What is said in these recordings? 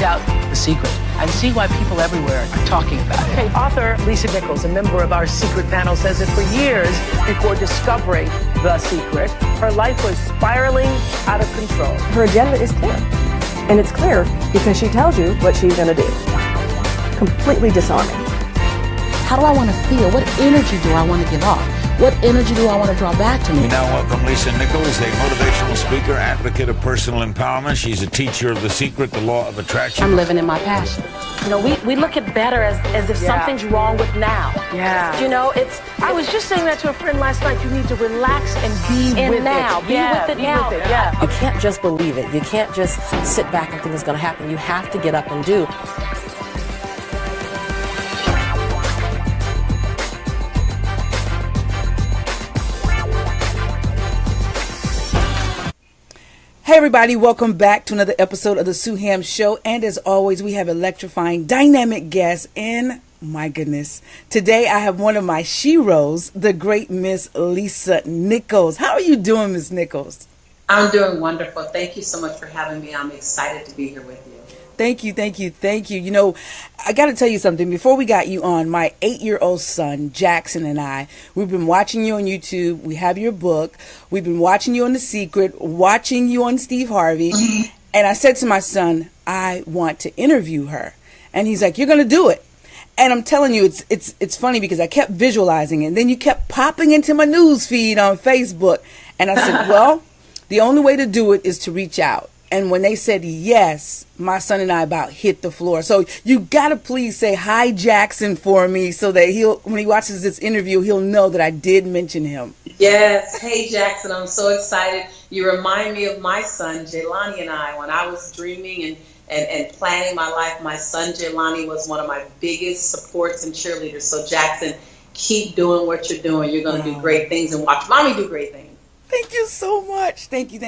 find out the secret and see why people everywhere are talking about it. Okay, author Lisa Nichols, a member of our secret panel, says that for years before discovering the secret, her life was spiraling out of control. Her agenda is clear, and it's clear because she tells you what she's going to do. Completely disarming. How do I want to feel? What energy do I want to give off? What energy do I want to draw back to me? We now welcome Lisa Nichols, a motivational speaker, advocate of personal empowerment. She's a teacher of The Secret, the Law of Attraction. I'm living in my passion. You know, we look at better as if something's wrong with now. Yeah. You know, I was just saying that to a friend last night. You need to relax and be with now. it. Be with it now. Yeah. You can't just believe it. You can't just sit back and think it's going to happen. You have to get up and do. Hey everybody, welcome back to another episode of the Sue Ham Show. And as always, we have electrifying, dynamic guests. And my goodness, today I have one of my sheroes, the great Miss Lisa Nichols. How are you doing, Miss Nichols? I'm doing wonderful. Thank you so much for having me. I'm excited to be here with you. Thank you. You know, I got to tell you something. Before we got you on, my 8-year-old son, Jackson, and I, we've been watching you on YouTube. We have your book. We've been watching you on The Secret, watching you on Steve Harvey. Mm-hmm. And I said to my son, I want to interview her. And he's like, you're going to do it. And I'm telling you, it's funny because I kept visualizing it. And then you kept popping into my news feed on Facebook. And I said, well, the only way to do it is to reach out. And when they said yes, my son and I about hit the floor. So you got to please say hi, Jackson, for me so that when he watches this interview, he'll know that I did mention him. Yes. Hey, Jackson, I'm so excited. You remind me of my son, Jelani, and I. When I was dreaming and planning my life, my son, Jelani, was one of my biggest supports and cheerleaders. So, Jackson, keep doing what you're doing. You're going to do great things and watch Mommy do great things. Thank you so much. Thank you.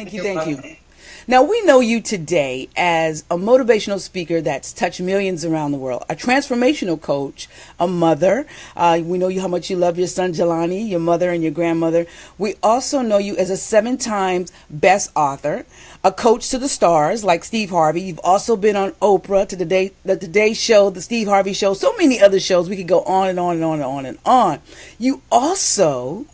Now, we know you today as a motivational speaker that's touched millions around the world, a transformational coach, a mother. We know you how much you love your son, Jelani, your mother and your grandmother. We also know you as a 7-time best author, a coach to the stars like Steve Harvey. You've also been on Oprah, to the Today Show, the Steve Harvey Show, so many other shows. We could go on and on and on and on and on. You also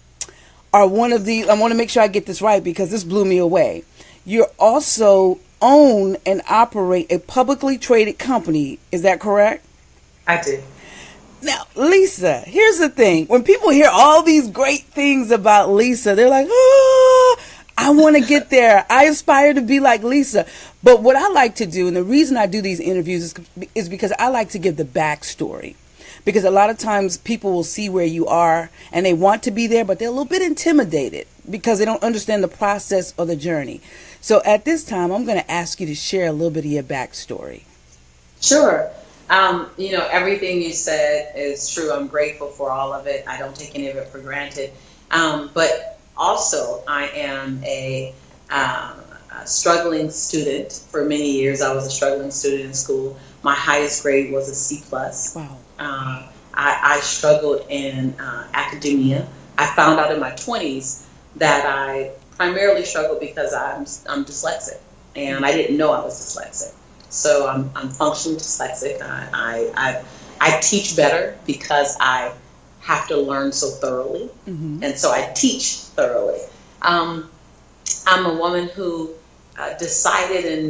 are one of the, I want to make sure I get this right because this blew me away. You also own and operate a publicly traded company. Is that correct? I do. Now, Lisa, here's the thing. When people hear all these great things about Lisa, they're like, oh, I want to get there. I aspire to be like Lisa. But what I like to do, and the reason I do these interviews is because I like to give the backstory. Because a lot of times people will see where you are and they want to be there, but they're a little bit intimidated because they don't understand the process or the journey. So at this time, I'm going to ask you to share a little bit of your backstory. Sure. You know, everything you said is true. I'm grateful for all of it. I don't take any of it for granted. But also, I am a struggling student. For many years, I was a struggling student in school. My highest grade was a C+. Wow. I struggled in academia. I found out in my 20s that I primarily struggled because I'm dyslexic, and I didn't know I was dyslexic. So I'm functionally dyslexic. I teach better because I have to learn so thoroughly, and so I teach thoroughly. I'm a woman who decided in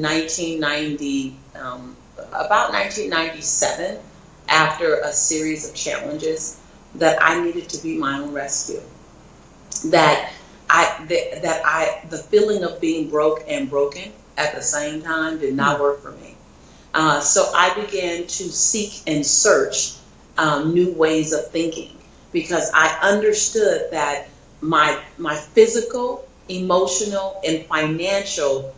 about 1997, after a series of challenges, that I needed to be my own rescue. That the feeling of being broke and broken at the same time did not work for me. So I began to seek and search new ways of thinking, because I understood that my physical, emotional, and financial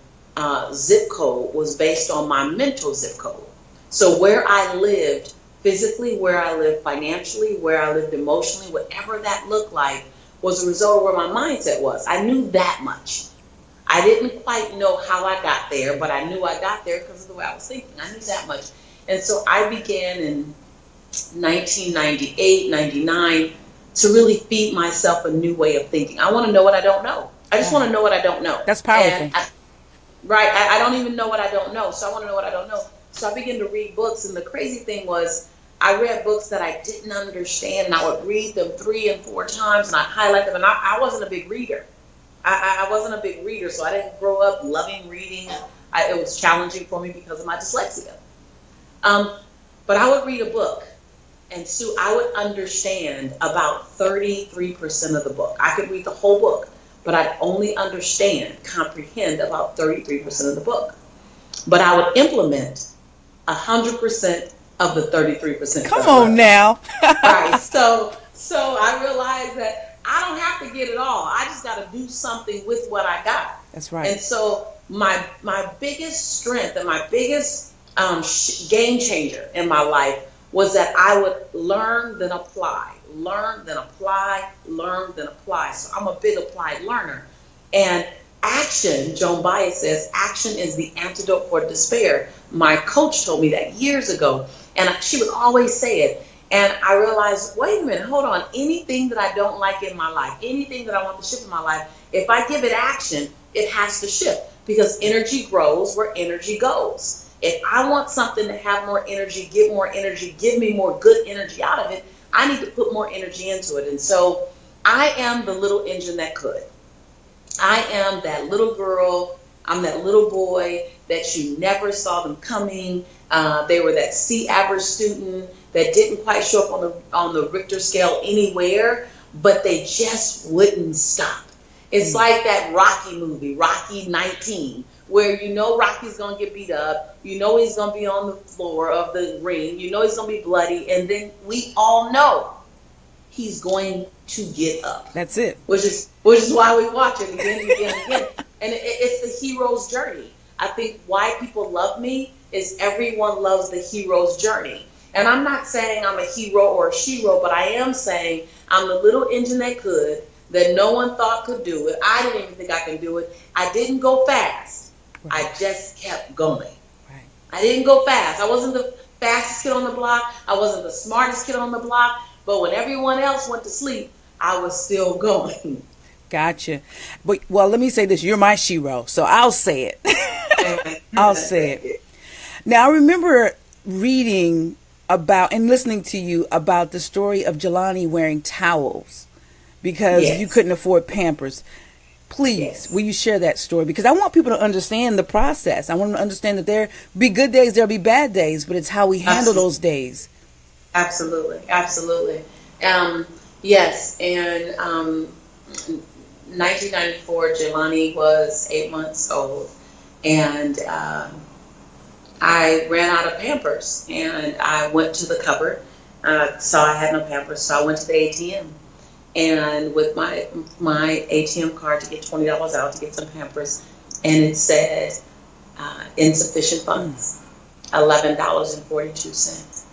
zip code was based on my mental zip code. So where I lived physically, where I lived financially, where I lived emotionally, whatever that looked like, was a result of where my mindset was. I knew that much. I didn't quite know how I got there, but I knew I got there because of the way I was thinking. I knew that much. And so I began in 1998, 99 to really feed myself a new way of thinking. I want to know what I don't know. I just want to know what I don't know. That's powerful. And I don't even know what I don't know. So I want to know what I don't know. So I began to read books, and the crazy thing was I read books that I didn't understand, and I would read them 3 and 4 times, and I'd highlight them, and I wasn't a big reader. I wasn't a big reader, so I didn't grow up loving reading. It was challenging for me because of my dyslexia. But I would read a book, and Sue, I would understand about 33% of the book. I could read the whole book, but I'd only comprehend about 33% of the book. But I would implement 100% of the 33%. Come on now. Right. So I realized that I don't have to get it all. I just got to do something with what I got. That's right. And so my biggest strength and my biggest game changer in my life was that I would learn, then apply, learn, then apply, learn, then apply. So I'm a big applied learner. And action, Joan Baez says, action is the antidote for despair. My coach told me that years ago, and she would always say it. And I realized, wait a minute, hold on. Anything that I don't like in my life, anything that I want to shift in my life, if I give it action, it has to shift, because energy grows where energy goes. If I want something to have more energy, give me more good energy out of it, I need to put more energy into it. And so I am the little engine that could. I am that little girl, I'm that little boy that you never saw them coming. They were that C average student that didn't quite show up on the Richter scale anywhere, but they just wouldn't stop. It's like that Rocky movie, Rocky 19, where you know Rocky's going to get beat up, you know he's going to be on the floor of the ring, you know he's going to be bloody, and then we all know he's going to get up. That's it. Which is why we watch it again and again and again. And it's the hero's journey. I think why people love me is everyone loves the hero's journey. And I'm not saying I'm a hero or a shero, but I am saying I'm the little engine that could, that no one thought could do it. I didn't even think I could do it. I didn't go fast. Right. I just kept going. Right. I didn't go fast. I wasn't the fastest kid on the block. I wasn't the smartest kid on the block. But when everyone else went to sleep, I was still Gotcha. But, well, let me say this. You're my shero, so I'll say it. I'll say it. Now, I remember reading about and listening to you about the story of Jelani wearing towels because you couldn't afford Pampers. Please, will you share that story? Because I want people to understand the process. I want them to understand that there'll be good days, there'll be bad days, but it's how we handle those days. Absolutely. Absolutely. Yes. And 1994, Jelani was 8 months old, and I ran out of Pampers, and I went to the cupboard, saw I had no Pampers, so I went to the ATM, and with my ATM card to get $20 out to get some Pampers, and it said insufficient funds, $11.42.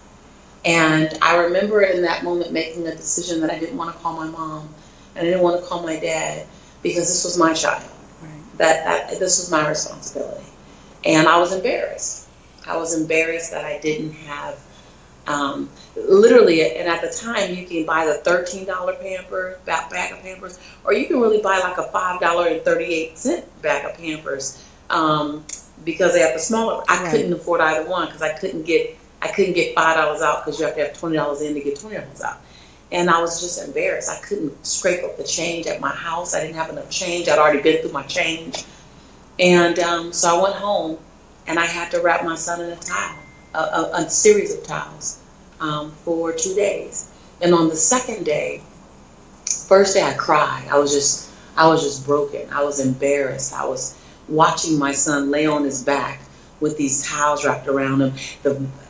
And I remember in that moment making a decision that I didn't want to call my mom, and I didn't want to call my dad, because this was my child. Right. That this was my responsibility. And I was embarrassed. I was embarrassed that I didn't have, literally, and at the time you can buy the $13 Pampers, bag of Pampers, or you can really buy like a $5.38 bag of Pampers, because they have the smaller. I couldn't afford either one, because I couldn't get $5 out, because you have to have $20 in to get $20 out. And I was just embarrassed. I couldn't scrape up the change at my house. I didn't have enough change. I'd already been through my change. And so I went home, and I had to wrap my son in a towel, a series of towels, for 2 days. And on the second day, first day I cried. I was just broken. I was embarrassed. I was watching my son lay on his back with these towels wrapped around him,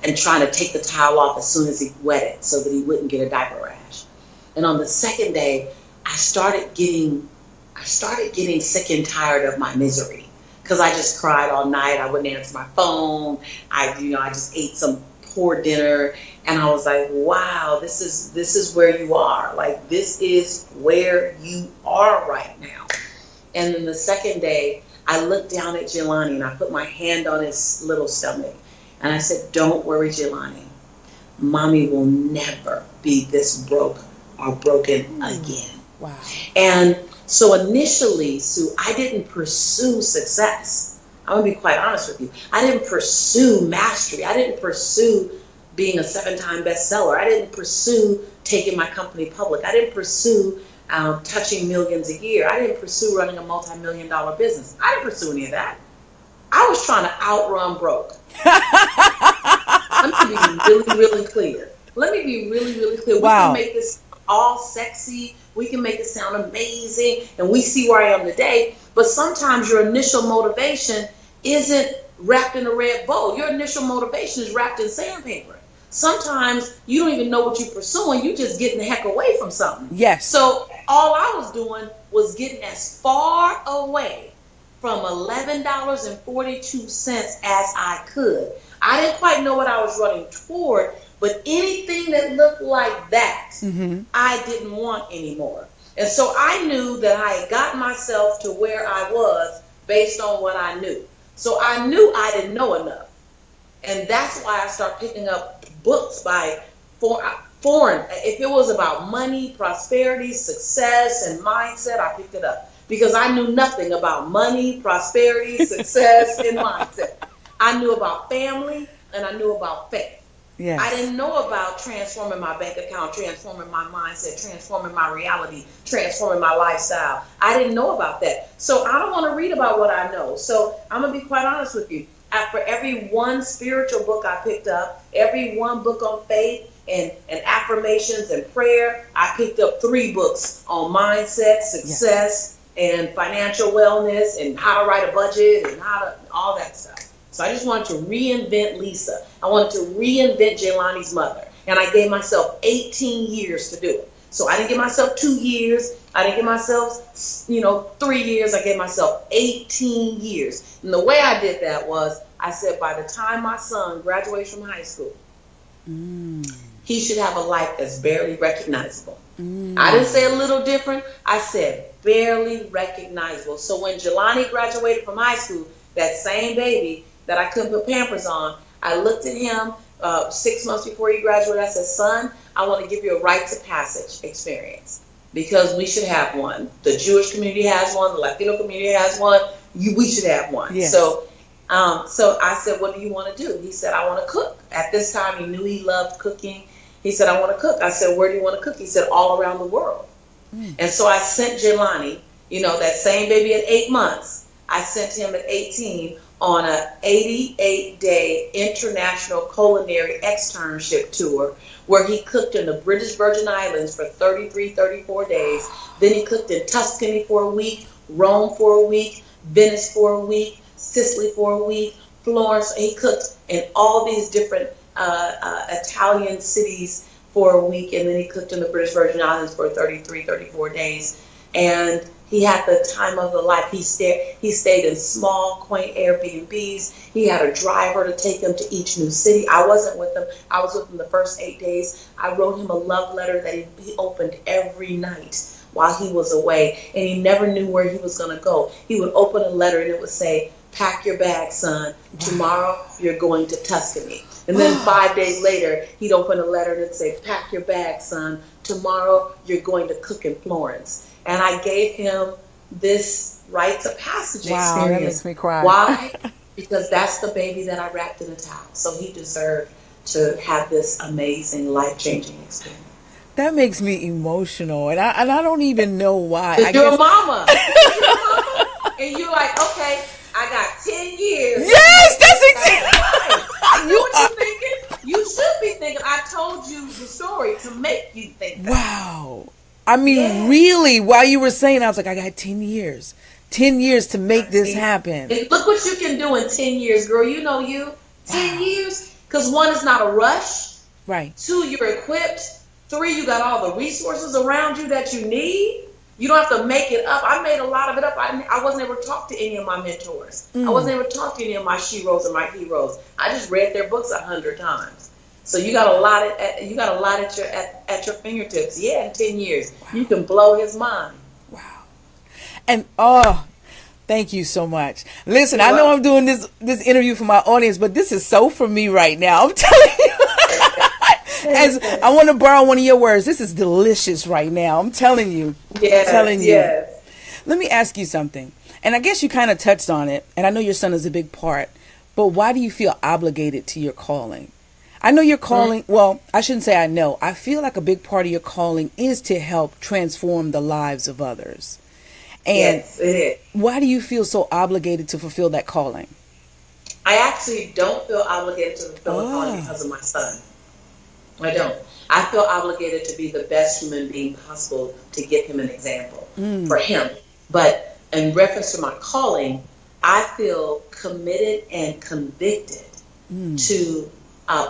and trying to take the towel off as soon as he wet it so that he wouldn't get a diaper rash. And on the second day, I started getting sick and tired of my misery, because I just cried all night. I wouldn't answer my phone. I just ate some poor dinner, and I was like, wow, this is where you are. Like, this is where you are right now. And then the second day, I looked down at Jelani, and I put my hand on his little stomach, and I said, don't worry, Jelani. Mommy will never be this broke or broken again. Wow. And so initially, Sue, I didn't pursue success. I'm going to be quite honest with you. I didn't pursue mastery. I didn't pursue being a 7-time bestseller. I didn't pursue taking my company public. I didn't pursue touching millions a year. I didn't pursue running a multi-million-dollar business. I didn't pursue any of that. I was trying to outrun broke. Let me be really, really clear. Let me be really, really clear. Wow. We can make this all sexy. We can make it sound amazing. And we see where I am today. But sometimes your initial motivation isn't wrapped in a red bow. Your initial motivation is wrapped in sandpaper. Sometimes you don't even know what you're pursuing. You're just getting the heck away from something. Yes. So all I was doing was getting as far away from $11.42 as I could. I didn't quite know what I was running toward, but anything that looked like that, I didn't want anymore. And so I knew that I had gotten myself to where I was based on what I knew. So I knew I didn't know enough. And that's why I started picking up books by foreign. If it was about money, prosperity, success, and mindset, I picked it up. Because I knew nothing about money, prosperity, success, and mindset. I knew about family, and I knew about faith. Yes. I didn't know about transforming my bank account, transforming my mindset, transforming my reality, transforming my lifestyle. I didn't know about that. So I don't want to read about what I know. So I'm going to be quite honest with you. For every one spiritual book I picked up, every one book on faith and affirmations and prayer, I picked up 3 books on mindset, success, and financial wellness, and how to write a budget, and all that stuff. So I just wanted to reinvent Lisa. I wanted to reinvent Jelani's mother. And I gave myself 18 years to do it. So I didn't give myself 2 years. I didn't give myself, 3 years. I gave myself 18 years. And the way I did that was, I said, by the time my son graduates from high school, he should have a life that's barely recognizable. I didn't say a little different. I said barely recognizable. So when Jelani graduated from high school, that same baby that I couldn't put Pampers on, I looked at him 6 months before he graduated. I said, son, I want to give you a rites of passage experience because we should have one. The Jewish community has one. The Latino community has one. We should have one. Yes. So I said, what do you want to do? He said, I want to cook. At this time, he knew he loved cooking. He said, I want to cook. I said, where do you want to cook? He said, all around the world. And so I sent Jelani, that same baby at 8 months, I sent him at 18 on an 88-day international culinary externship tour where he cooked in the British Virgin Islands for 34 days. Then he cooked in Tuscany for a week, Rome for a week, Venice for a week, Sicily for a week, Florence. He cooked in all these different Italian cities for a week, and then he cooked in the British Virgin Islands for 34 days. And he had the time of the life. He stayed in small, quaint Airbnbs. He had a driver to take him to each new city. I wasn't with him. I was with him the first 8 days. I wrote him a love letter that he opened every night while he was away, and he never knew where he was going to go. He would open a letter, and it would say, pack your bag, son. Tomorrow, you're going to Tuscany. And then 5 days later, he'd open a letter, and it'd say, pack your bag, son. Tomorrow, you're going to cook in Florence. And I gave him this rites of passage experience. That makes me cry. Why? Because that's the baby that I wrapped in a towel. So he deserved to have this amazing, life-changing experience. That makes me emotional, and I don't even know why. You're a mama. And you're like, okay, I got 10 years. Yes, that's exactly. I know what you're thinking. You should be thinking. I told you the story to make you think that. Wow. I mean, really, while you were saying, I was like, I got 10 years. 10 years to make this happen. And look what you can do in 10 years, girl. 10 years. Because 1, it's not a rush. Right. 2, you're equipped. 3, you got all the resources around you that you need. You don't have to make it up. I made a lot of it up. I wasn't able to talk to any of my mentors. I wasn't able to talk to any of my sheroes and my heroes. I just read their books 100 times. So you got a lot at your fingertips. Yeah, in 10 years, you can blow his mind. Wow. And thank you so much. Listen, I know I'm doing this interview for my audience, but this is so for me right now. I'm telling you. As I want to borrow one of your words, this is delicious right now. I'm telling you. Yes. Let me ask you something. And I guess you kind of touched on it, and I know your son is a big part, but why do you feel obligated to your calling? I know your calling, well, I shouldn't say I know. I feel like a big part of your calling is to help transform the lives of others. And yes, it is. Why do you feel so obligated to fulfill that calling? I actually don't feel obligated to fulfill the calling because of my son. I don't. I feel obligated to be the best human being possible to give him an example for him. But in reference to my calling, I feel committed and convicted to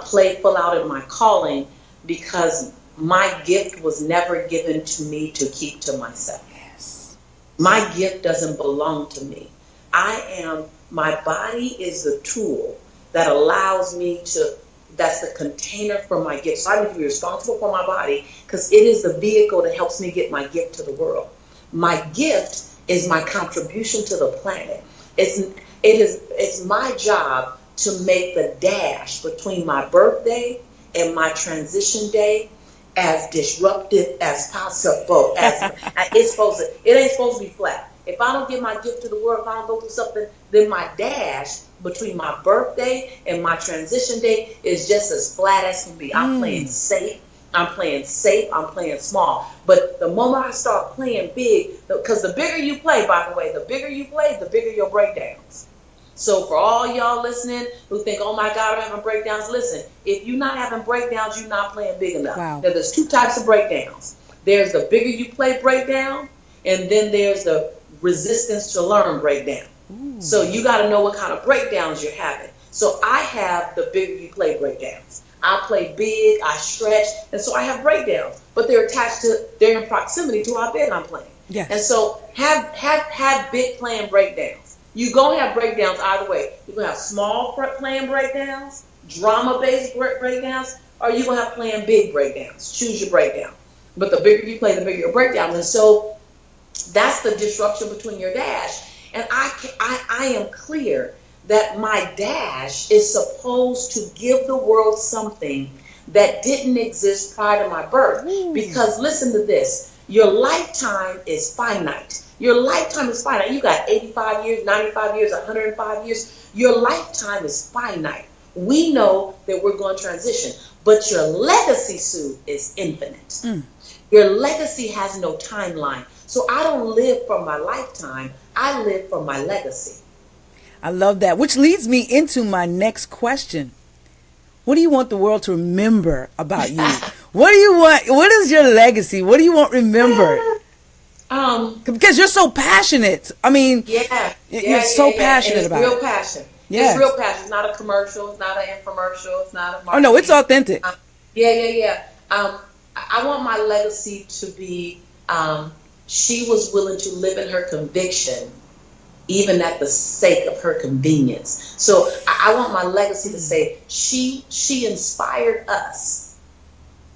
play full out in my calling because my gift was never given to me to keep to myself. Yes. My gift doesn't belong to me. My body is the tool that allows me to, that's the container for my gift. So I need to be responsible for my body because it is the vehicle that helps me get my gift to the world. My gift is my contribution to the planet. It's my job to make the dash between my birthday and my transition day as disruptive as possible. It ain't supposed to be flat. If I don't get my gift to the world, if I don't go through something, then my dash between my birthday and my transition day is just as flat as can be. I'm playing safe. I'm playing small. But the moment I start playing big, because the bigger you play, by the way, the bigger your breakdowns. So for all y'all listening who think, oh my God, I'm having breakdowns, listen, if you're not having breakdowns, you're not playing big enough. Wow. Now, there's two types of breakdowns. There's the bigger you play breakdown, and then there's the resistance to learn breakdown. So you got to know what kind of breakdowns you're having. So I have the bigger you play breakdowns. I play big, I stretch, and so I have breakdowns. But they're in proximity to how big I'm playing. Yes. And so have big playing breakdowns. You're going to have breakdowns either way. You're going to have small playing breakdowns, drama-based breakdowns, or you're going to have playing big breakdowns. Choose your breakdown. But the bigger you play, the bigger your breakdowns. And so that's the disruption between your dash. And I am clear that my dash is supposed to give the world something that didn't exist prior to my birth. Because listen to this, your lifetime is finite. Your lifetime is finite. You got 85 years, 95 years, 105 years. Your lifetime is finite. We know that we're going to transition, but your legacy, Sue, is infinite. Your legacy has no timeline. So I don't live for my lifetime. I live for my legacy. I love that, which leads me into my next question. What do you want the world to remember about you? What do you want? What is your legacy? What do you want remembered? Because you're so passionate. I mean, you're so passionate about it. It's real passion. Yes. It's real passion. It's not a commercial. It's not an infomercial. It's not a marketing. Oh, no, it's authentic. I want my legacy to be she was willing to live in her conviction even at the sake of her convenience. So I want my legacy to say she inspired us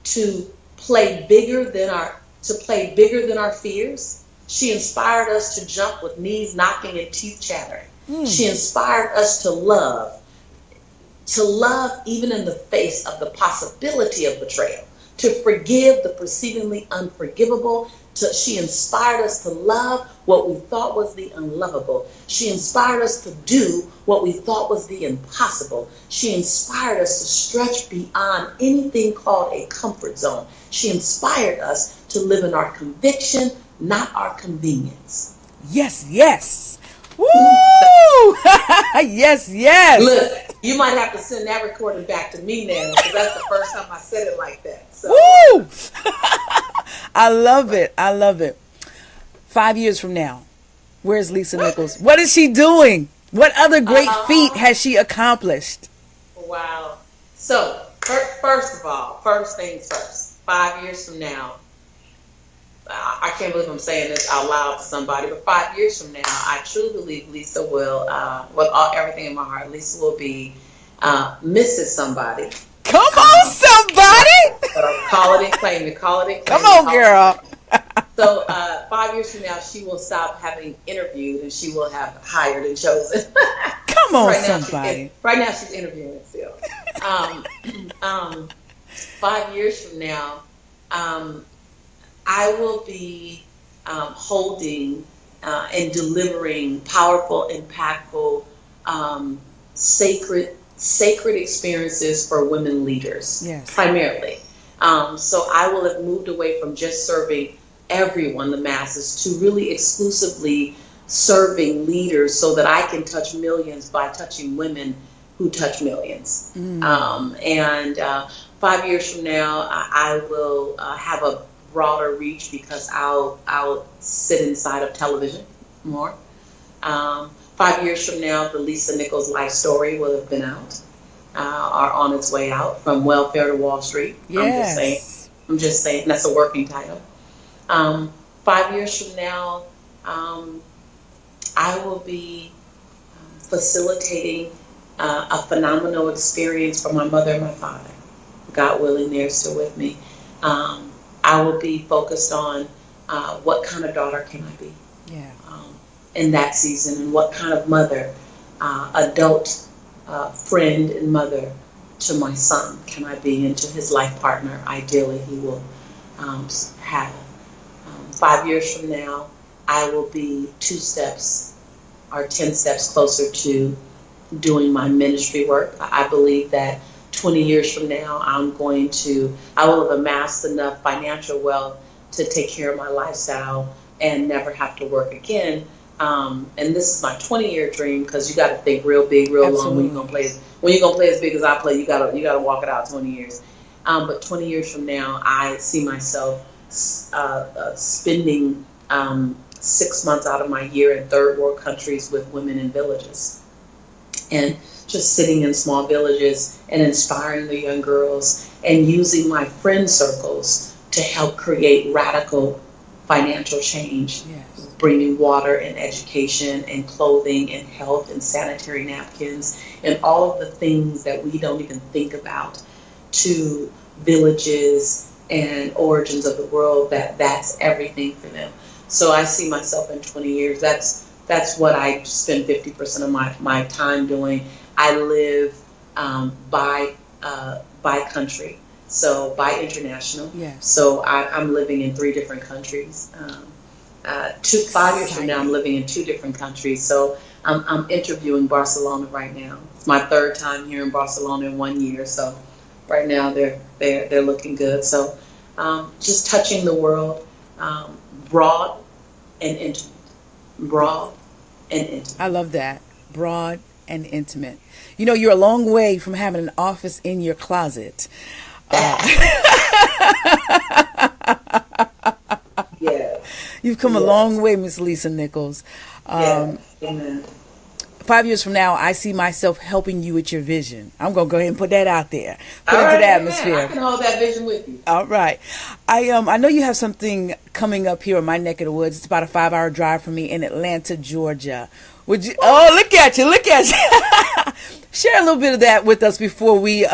to play bigger than our fears. She inspired us to jump with knees knocking and teeth chattering. She inspired us to love even in the face of the possibility of betrayal, to forgive the perceivingly unforgivable. She inspired us to love what we thought was the unlovable. She inspired us to do what we thought was the impossible. She inspired us to stretch beyond anything called a comfort zone. She inspired us to live in our conviction, not our convenience. Yes, yes. Woo! Yes, yes. Look, you might have to send that recording back to me now, because that's the first time I said it like that. So. Woo! I love it. I love it. 5 years from now, where's Lisa Nichols? What is she doing? What other great feat has she accomplished? Wow. So, first of all, first things first, 5 years from now, I can't believe I'm saying this out loud to somebody, but 5 years from now, I truly believe Lisa will, with everything in my heart, Lisa will be Mrs. Somebody. Come on, somebody! Call it and claim it. Call it and claim it. Come on, girl. So 5 years from now, she will stop having interviewed and she will have hired and chosen. Come on, somebody. Right now, she's interviewing still. 5 years from now, I will be holding and delivering powerful, impactful, sacred experiences for women leaders, primarily. So I will have moved away from just serving everyone, the masses, to really exclusively serving leaders so that I can touch millions by touching women who touch millions. 5 years from now, I will have a broader reach because I'll sit inside of television more. 5 years from now, the Lisa Nichols life story will have been out, or on its way out, From Welfare to Wall Street. Yes. I'm just saying that's a working title. 5 years from now, I will be facilitating a phenomenal experience for my mother and my father. God willing, they're still with me. I will be focused on what kind of daughter can I be in that season, and what kind of mother, adult friend and mother to my son can I be, and to his life partner, ideally, he will have. 5 years from now, I will be 2 steps or 10 steps closer to doing my ministry work. I believe that 20 years from now, I will have amassed enough financial wealth to take care of my lifestyle and never have to work again. And this is my 20-year dream, because you got to think real big, real long when you're gonna play. When you're gonna play as big as I play, you gotta walk it out 20 years. But 20 years from now, I see myself spending 6 months out of my year in third world countries with women in villages, and just sitting in small villages and inspiring the young girls, and using my friend circles to help create radical financial change, bringing water and education and clothing and health and sanitary napkins and all of the things that we don't even think about to villages and origins of the world. That's everything for them. So I see myself in 20 years. That's what I spend 50% of my time doing. I live by country, so by international. So I'm living in 3 different countries. 5 years from now, I'm living in 2 different countries. So I'm interviewing Barcelona right now. It's my 3rd time here in Barcelona in 1 year. So right now they're looking good. So just touching the world, broad and intimate. Broad and intimate. I love that. Broad and intimate. You know, you're a long way from having an office in your closet. You've come a long way, Miss Lisa Nichols. Amen. 5 years from now, I see myself helping you with your vision. I'm going to go ahead and put that out there. Put it into the atmosphere. I can hold that vision with you. All right. I know you have something coming up here in my neck of the woods. It's about a 5-hour drive from me in Atlanta, Georgia. Would you? Oh, look at you. Share a little bit of that with us before we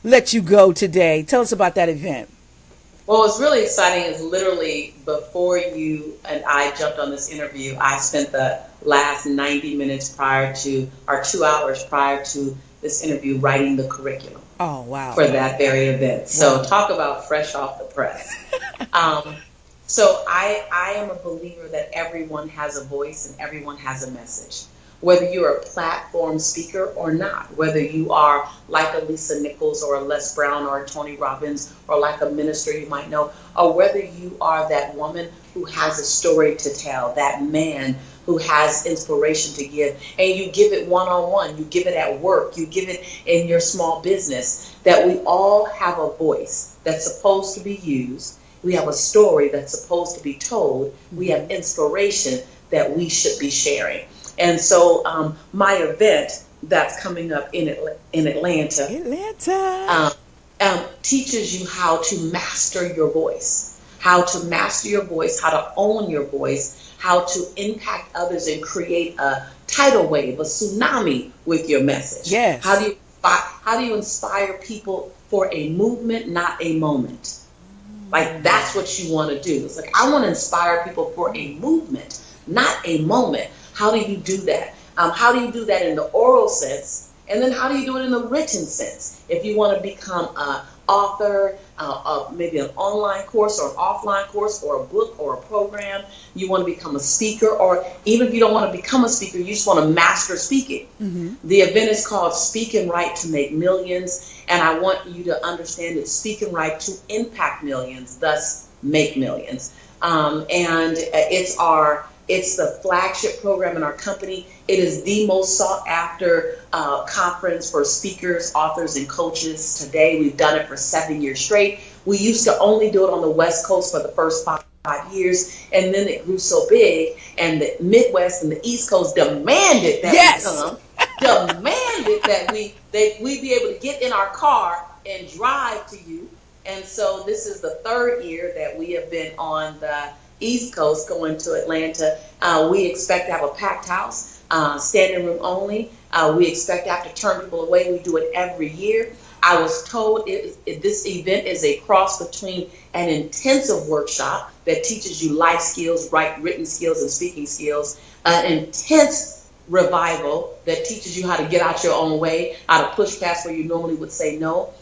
let you go today. Tell us about that event. Well, what's really exciting is literally before you and I jumped on this interview, I spent the last 90 minutes prior to, or 2 hours prior to this interview, writing the curriculum. Oh, wow. For that very event. So talk about fresh off the press. So I am a believer that everyone has a voice and everyone has a message. Whether you're a platform speaker or not, whether you are like a Lisa Nichols or a Les Brown or a Tony Robbins, or like a minister you might know, or whether you are that woman who has a story to tell, that man who has inspiration to give, and you give it one-on-one, you give it at work, you give it in your small business, that we all have a voice that's supposed to be used. We have a story that's supposed to be told. We have inspiration that we should be sharing. And so my event that's coming up in Atlanta teaches you how to master your voice, how to own your voice, how to impact others and create a tidal wave, a tsunami with your message. Yes. How do you inspire people for a movement, not a moment? Like, that's what you want to do. It's like, I want to inspire people for a movement, not a moment. How do you do that? How do you do that in the oral sense? And then how do you do it in the written sense? If you want to become a author, maybe an online course or an offline course or a book or a program. You want to become a speaker, or even if you don't want to become a speaker, you just want to master speaking. The event is called Speak and Write to Make Millions, and I want you to understand that Speak and Write to impact millions, thus make millions. And it's the flagship program in our company. It is the most sought after conference for speakers, authors, and coaches today. We've done it for 7 years straight. We used to only do it on the West Coast for the first five years, and then it grew so big, and the Midwest and the East Coast demanded that we come, demanded that we be able to get in our car and drive to you. And so this is the third year that we have been on the East Coast going to Atlanta. We expect to have a packed house, standing room only. We expect to have to turn people away. We do it every year. I was told this event is a cross between an intensive workshop that teaches you life skills, written skills, and speaking skills, an intense revival that teaches you how to get out your own way, how to push past where you normally would say no,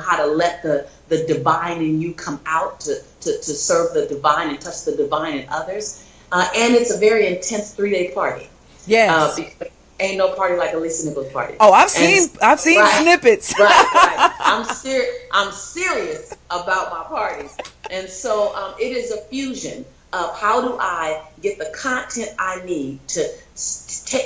how to let the divine in you come out to serve the divine and touch the divine in others. And it's a very intense 3-day party. Yes. Because ain't no party like a Lisa Nichols party. Oh, I've seen snippets. Right. I'm serious about my parties. And so it is a fusion of how do I get the content I need to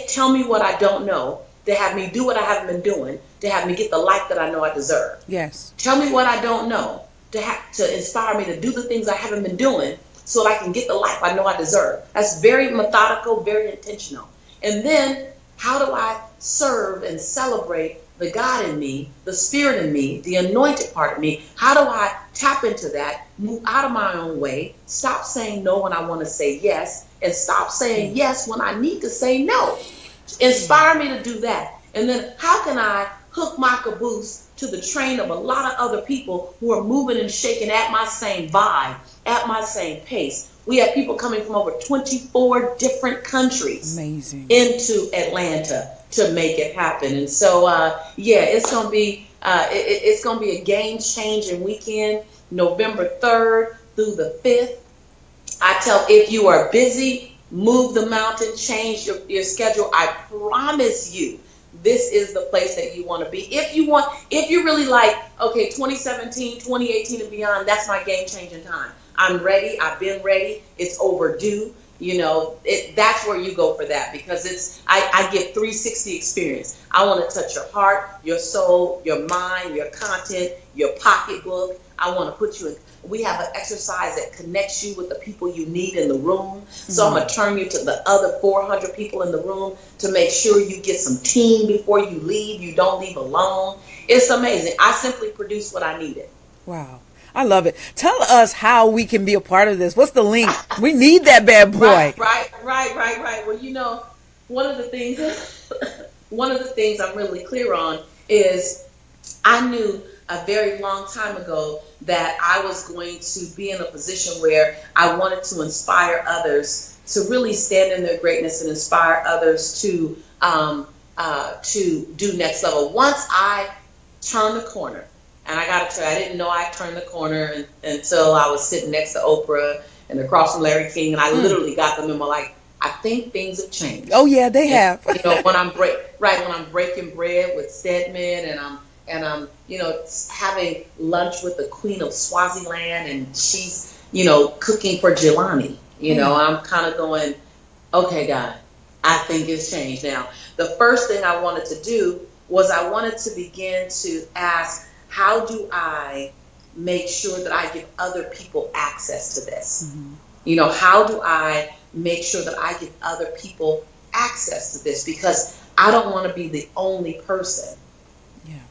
tell me what I don't know, to have me do what I haven't been doing, to have me get the life that I know I deserve. Yes. Tell me what I don't know, to inspire me to do the things I haven't been doing so that I can get the life I know I deserve. That's very methodical, very intentional. And then how do I serve and celebrate the God in me, the Spirit in me, the anointed part of me? How do I tap into that, move out of my own way, stop saying no when I want to say yes, and stop saying yes when I need to say no? Inspire me to do that. And then how can I hook my caboose to the train of a lot of other people who are moving and shaking at my same vibe, at my same pace? We have people coming from over 24 different countries into Atlanta to make it happen. And so, it's going to be it's going to be a game-changing weekend, November 3rd through the 5th. I tell, if you are busy, move the mountain, change your schedule. I promise you, this is the place that you want to be. If you really like, okay, 2017, 2018 and beyond, that's my game-changing time. I'm ready. I've been ready. It's overdue. That's where you go for that, because I give 360 experience. I want to touch your heart, your soul, your mind, your content, your pocketbook. I want to put you in. We have an exercise that connects you with the people you need in the room. So I'm going to turn you to the other 400 people in the room to make sure you get some team before you leave. You don't leave alone. It's amazing. I simply produce what I needed. Wow. I love it. Tell us how we can be a part of this. What's the link? We need that bad boy. Right. Well, one of the things I'm really clear on is I knew a very long time ago that I was going to be in a position where I wanted to inspire others to really stand in their greatness and inspire others to do next level. Once I turned the corner, and I got to tell you, I didn't know I turned the corner until I was sitting next to Oprah and across from Larry King, and I literally got the memo like, I think things have changed. Oh yeah, they have. When I'm breaking bread with Stedman, and I'm having lunch with the Queen of Swaziland, and she's cooking for Jelani. I'm kind of going, okay, God, I think it's changed now. The first thing I wanted to do was I wanted to begin to ask, how do I make sure that I give other people access to this? How do I make sure that I give other people access to this? Because I don't want to be the only person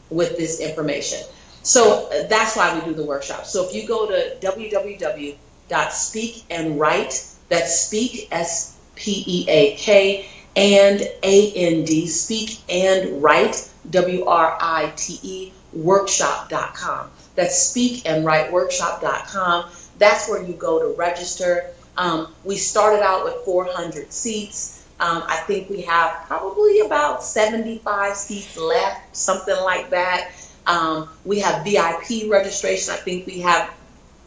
with this information. So that's why we do the workshop. So if you go to www.speakandwrite, that's speak, S-P-E-A-K, and A-N-D, speak and write, W-R-I-T-E, workshop.com. That's speakandwriteworkshop.com. That's where you go to register. We started out with 400 seats. I think we have probably about 75 seats left, something like that. We have VIP registration. I think we have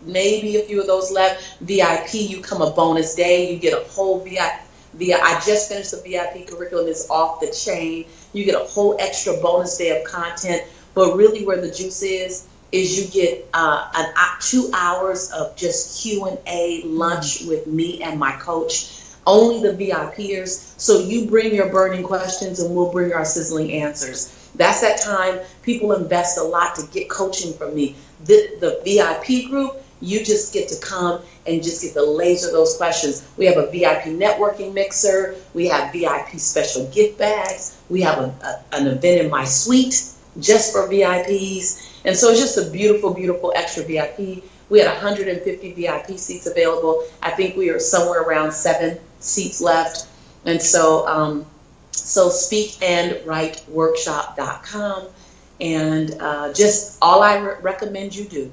maybe a few of those left. VIP, you come a bonus day. You get a whole VIP. I just finished the VIP curriculum. It's off the chain. You get a whole extra bonus day of content. But really where the juice is you get 2 hours of just Q&A lunch with me and my coach. Only the VIPers. So you bring your burning questions and we'll bring our sizzling answers. That's that time people invest a lot to get coaching from me. The VIP group, you just get to come and just get to laser those questions. We have a VIP networking mixer. We have VIP special gift bags. We have an event in my suite just for VIPs. And so it's just a beautiful, beautiful extra VIP. We had 150 VIP seats available. I think we are somewhere around 7 seats left. And so, speakandwriteworkshop.com. And just all I recommend you do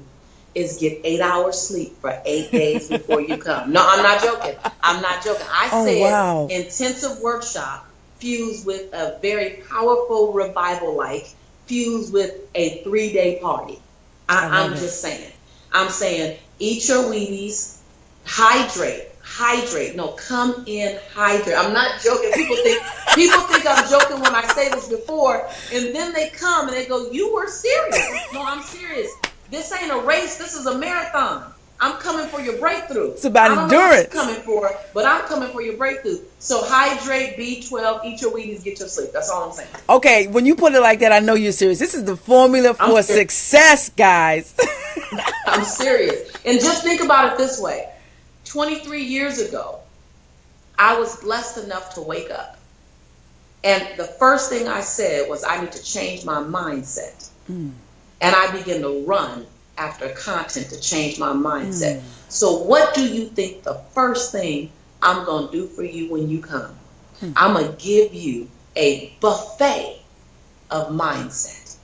is get 8 hours sleep for 8 days before you come. No, I'm not joking. I said intensive workshop fused with a very powerful revival-like, fused with a 3-day party. I'm just saying. I'm saying eat your Wheaties, hydrate. No, come in, hydrate. I'm not joking. People think I'm joking when I say this before, and then they come and they go, "You were serious?" No, I'm serious. This ain't a race. This is a marathon. I'm coming for your breakthrough. It's about endurance. I'm coming for, but I'm coming for your breakthrough. So hydrate, B12, eat your Wheaties, get your sleep. That's all I'm saying. Okay, when you put it like that, I know you're serious. This is the formula for success, guys. I'm serious. And just think about it this way. 23 years ago, I was blessed enough to wake up. And the first thing I said was I need to change my mindset. And I began to run after content to change my mindset. So what do you think the first thing I'm going to do for you when you come? I'm going to give you a buffet of mindset.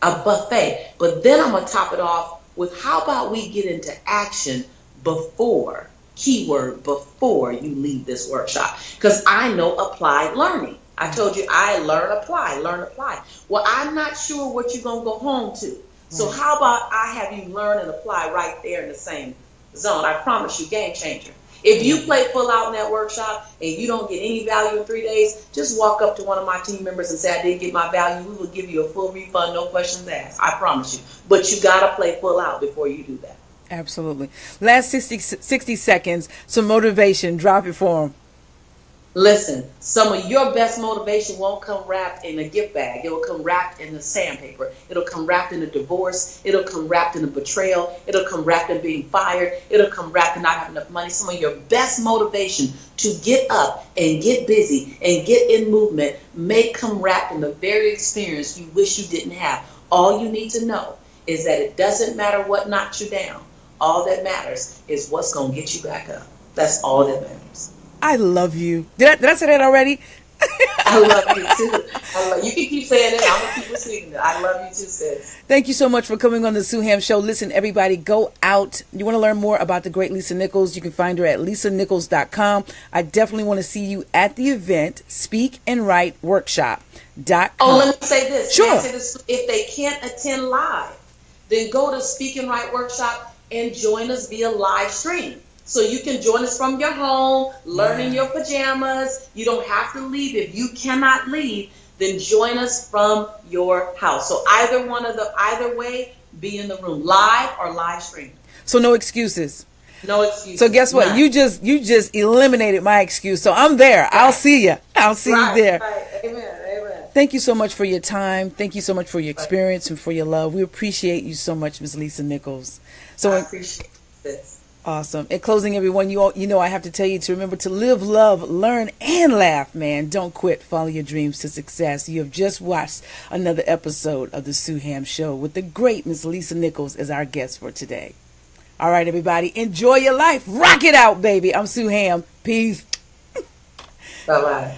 A buffet. But then I'm going to top it off with how about we get into action before, keyword, before you leave this workshop. Because I know applied learning. I told you I learn, apply. Well, I'm not sure what you're going to go home to. So how about I have you learn and apply right there in the same zone? I promise you, game changer. If you play full out in that workshop and you don't get any value in 3 days, just walk up to one of my team members and say, I didn't get my value. We will give you a full refund, no questions asked. I promise you. But you got to play full out before you do that. Absolutely. Last 60 seconds, some motivation. Drop it for them. Listen, some of your best motivation won't come wrapped in a gift bag. It will come wrapped in the sandpaper. It'll come wrapped in a divorce. It'll come wrapped in a betrayal. It'll come wrapped in being fired. It'll come wrapped in not having enough money. Some of your best motivation to get up and get busy and get in movement may come wrapped in the very experience you wish you didn't have. All you need to know is that it doesn't matter what knocks you down. All that matters is what's going to get you back up. That's all that matters. I love you. Did I say that already? I love you too. You can keep saying it. I'm going to keep receiving it. I love you too, sis. Thank you so much for coming on the Sue Ham Show. Listen, everybody, go out. You want to learn more about the great Lisa Nichols? You can find her at lisanichols.com. I definitely want to see you at the event, speakandwriteworkshop.com. Oh, let me say this. Sure. If they can't attend live, then go to Speak and Write Workshop and join us via live stream. So you can join us from your home, learn in your pajamas. You don't have to leave. If you cannot leave, then join us from your house. So either way, be in the room, live or live stream. So no excuses. No excuses. So guess what? None. You just eliminated my excuse. So I'm there. Right. I'll see you. I'll see you there. Right. Amen. Thank you so much for your time. Thank you so much for your experience and for your love. We appreciate you so much, Ms. Lisa Nichols. So I appreciate this. Awesome. In closing, everyone, you know I have to tell you to remember to live, love, learn, and laugh, man. Don't quit. Follow your dreams to success. You have just watched another episode of the Sue Ham Show with the great Ms. Lisa Nichols as our guest for today. All right, everybody. Enjoy your life. Rock it out, baby. I'm Sue Ham. Peace. Bye-bye.